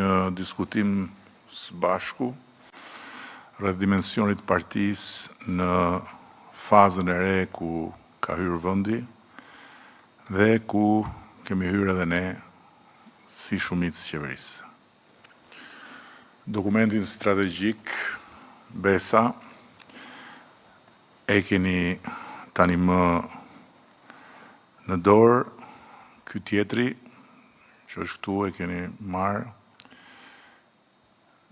një diskutim së bashku rreth dimensionit partisë në fazën e re ku ka hyrë vendi dhe ku kemi hyrë edhe ne si shumicë qeverisë. Dokumentin strategjik BESA e keni tani më në dorë, ky tjetri që është këtu e keni marrë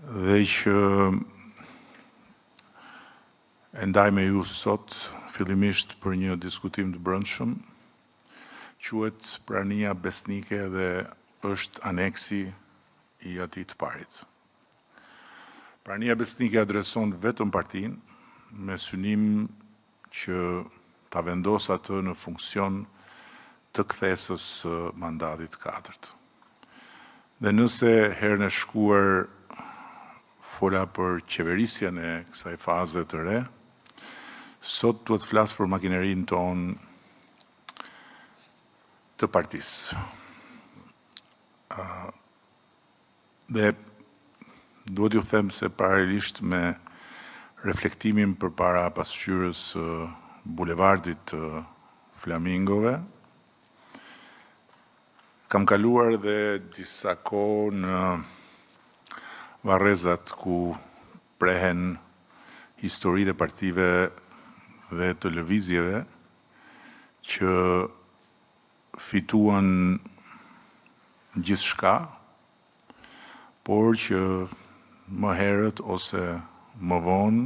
dhe që e ndaj me ju sot fillimisht për një diskutim të brendshëm, quhet prania besnike dhe është aneksi i atij të parit. Prania besnike adreson vetëm partinë me synim që ta vendos atë në funksion të kthesës së mandatit të katërt. Dhe nëse herën e shkuar fola për qeverisjen e kësaj faze të re, sot duhet të flas për makinerinë tonë të partisë. Dhe duhet ju them se paralelisht me reflektimin përpara pasqyrës bulevardit të Flamingove, kam kaluar dhe disa kohë në varrezat ku prehen historitë e partive dhe të lëvizjeve që fituan gjithçka, por që më herët ose më vonë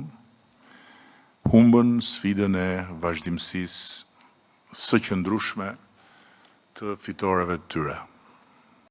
humbën sfidën e vazhdimësisë së qëndrueshme të fitoreve të tyre.